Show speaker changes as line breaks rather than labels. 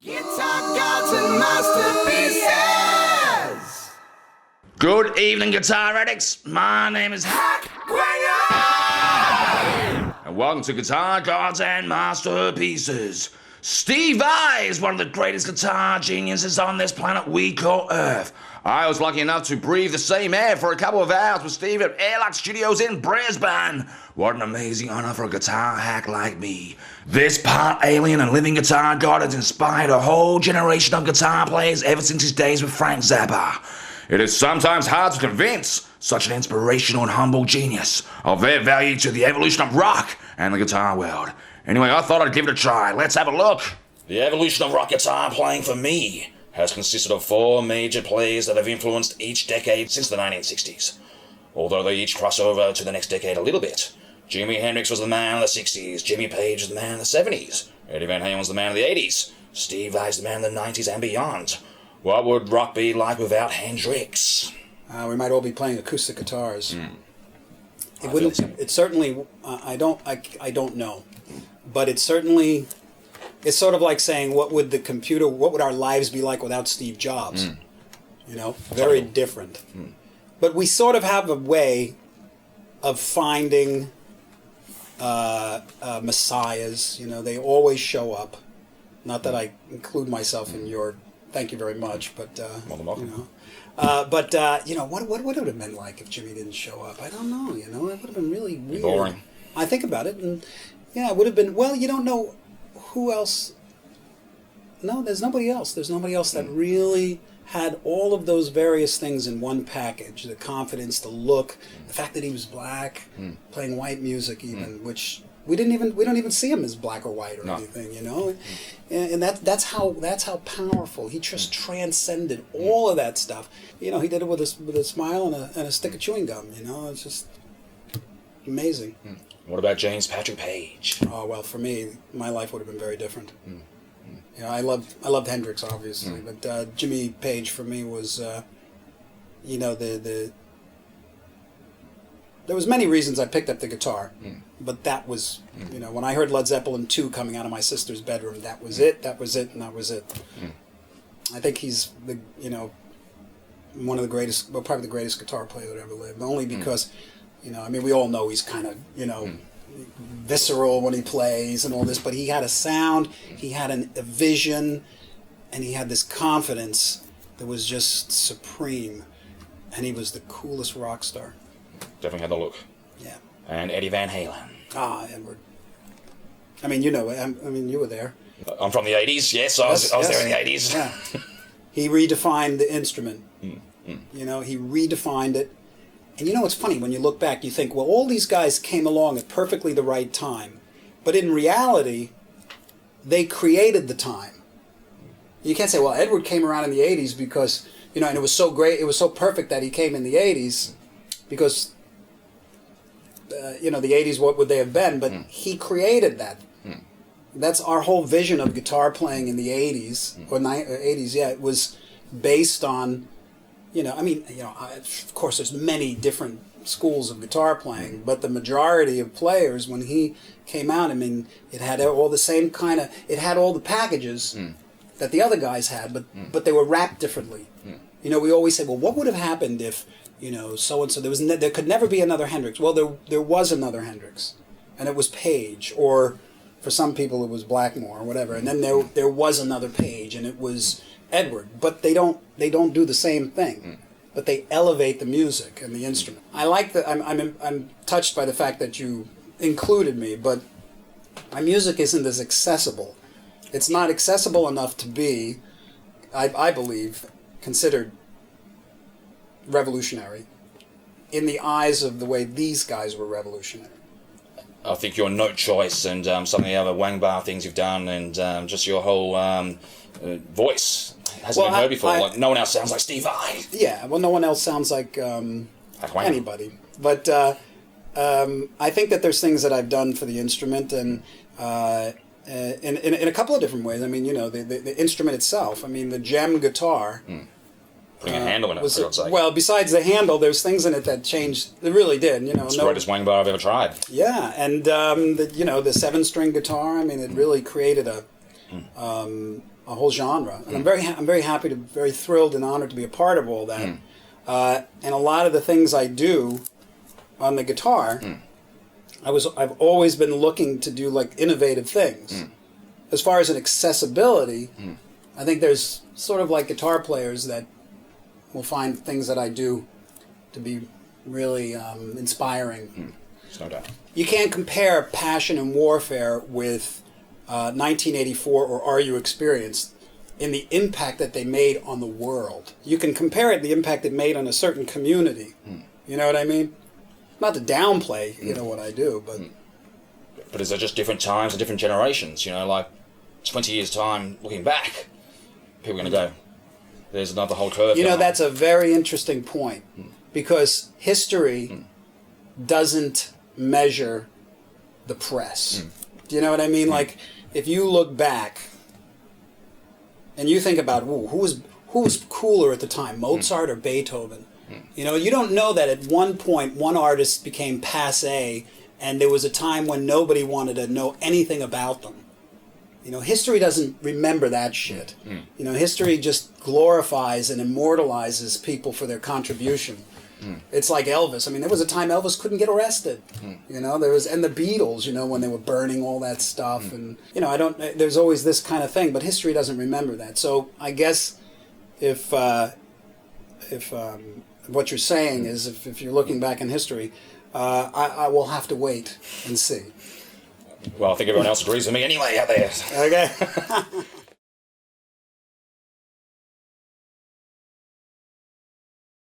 Guitar gods and masterpieces!
Good evening, guitar addicts. My name is Hack Wanger! And welcome to Guitar Gods and Masterpieces. Steve Vai is one of the greatest guitar geniuses on this planet we call Earth. I was lucky enough to breathe the same air for a couple of hours with Steve at Airlock Studios in Brisbane. What an amazing honor for a guitar hack like me. This part alien and living guitar god has inspired a whole generation of guitar players ever since his days with Frank Zappa. It is sometimes hard to convince such an inspirational and humble genius of their value to the evolution of rock and the guitar world. Anyway, I thought I'd give it a try. Let's have a look. The evolution of rock guitar playing for me has consisted of four major players that have influenced each decade since the 1960s. Although they each cross over to the next decade a little bit. Jimi Hendrix was the man of the 60s, Jimmy Page was the man of the 70s, Eddie Van Halen was the man of the 80s, Steve Vai is the man of the 90s and beyond. What would rock be like without Hendrix?
We might all be playing acoustic guitars. It
I
wouldn't.
feel so.
It certainly. I don't know, but it certainly. It's sort of like saying, what would our lives be like without Steve Jobs? You know, very different. But we sort of have a way of finding messiahs. You know, they always show up. Not that I include myself in your. Thank you very much, but
More than welcome.
you know. You know, what would it have been like if Jimmy didn't show up? I don't know. You know, it would have been really weird.
Boring.
I think about it, and yeah, it would have been. Well, you don't know who else. No, there's nobody else. There's nobody else that really had all of those various things in one package: the confidence, the look, the fact that he was black, playing white music, even which. We don't even see him as black or white or anything, you know, and that's how powerful. He just transcended all of that stuff. You know, he did it with a smile and a stick of chewing gum. You know, it's just amazing.
What about James Patrick Page?
Oh well, for me, my life would have been very different. You know, I loved Hendrix obviously, but Jimmy Page for me was, you know, there was many reasons I picked up the guitar, but that was, you know, when I heard Led Zeppelin 2 coming out of my sister's bedroom, that was it, and that was it. I think he's one of the greatest, well, probably the greatest guitar player that ever lived, only because, you know, I mean, we all know he's kind of, you know, visceral when he plays and all this, but he had a sound, he had a vision, and he had this confidence that was just supreme, and he was the coolest rock star.
Definitely had the look.
Yeah.
And Eddie Van Halen.
Ah, Edward. I mean, you know, I mean, you were there.
I'm from the 80s, yes, I was there in the 80s.
Yeah. He redefined the instrument. You know, he redefined it. And you know, it's funny, when you look back, you think, well, all these guys came along at perfectly the right time. But in reality, they created the time. You can't say, well, Edward came around in the 80s because, you know, and it was so great, it was so perfect that he came in the 80s because... you know, the 80s, what would they have been? But he created that. That's our whole vision of guitar playing in the 80s, or 80s, yeah. It was based on, you know, I mean, you know, of course there's many different schools of guitar playing, but the majority of players, when he came out, I mean, it had all the same kind of, it had all the packages that the other guys had, but they were wrapped differently. You know, we always say, well, what would have happened if, you know, so-and-so, there could never be another Hendrix. Well, there was another Hendrix, and it was Page, or for some people it was Blackmore, or whatever, and then there was another Page, and it was Edward, but they don't do the same thing, but they elevate the music and the instrument. I like that, I'm touched by the fact that you included me, but my music isn't as accessible. It's not accessible enough to be, I believe, considered revolutionary in the eyes of the way these guys were revolutionary.
I think your note choice and some of the other Wang Bar things you've done and just your whole voice hasn't been heard before. Like, no one else sounds like Steve Vai.
Yeah, well, no one else sounds like anybody. But I think that there's things that I've done for the instrument and in a couple of different ways. I mean, you know, the instrument itself. I mean, the Gem guitar.
Putting a handle in it, for God's sake.
Well, besides the handle, there's things in it that changed. It really did, you know.
It's the greatest Wang Bar I've ever tried.
Yeah, and you know, the 7-string guitar. I mean, it really created a a whole genre, and I'm very happy to, very thrilled and honored to be a part of all that. And a lot of the things I do on the guitar, I've always been looking to do like innovative things. As far as an accessibility, I think there's sort of like guitar players that will find things that I do to be really inspiring.
No doubt.
You can't compare Passion and Warfare with 1984 or Are You Experienced in the impact that they made on the world. You can compare it to the impact it made on a certain community. You know what I mean? Not to downplay, what I do, but...
But is there just different times and different generations? 20 years' time, looking back, people are going to go, there's another whole curve.
That's a very interesting point, because history doesn't measure the press. Do you know what I mean? Like, if you look back and you think about who was cooler at the time, Mozart or Beethoven? You don't know that at one point one artist became passé and there was a time when nobody wanted to know anything about them. History doesn't remember that shit. History just glorifies and immortalizes people for their contribution. It's like Elvis. I mean, there was a time Elvis couldn't get arrested. There was, and the Beatles, when they were burning all that stuff, and there's always this kind of thing, but history doesn't remember that. So I guess if what you're saying is if you're looking back in history, I will have to wait and see.
Well, I think everyone else agrees with me anyway out there.
Okay.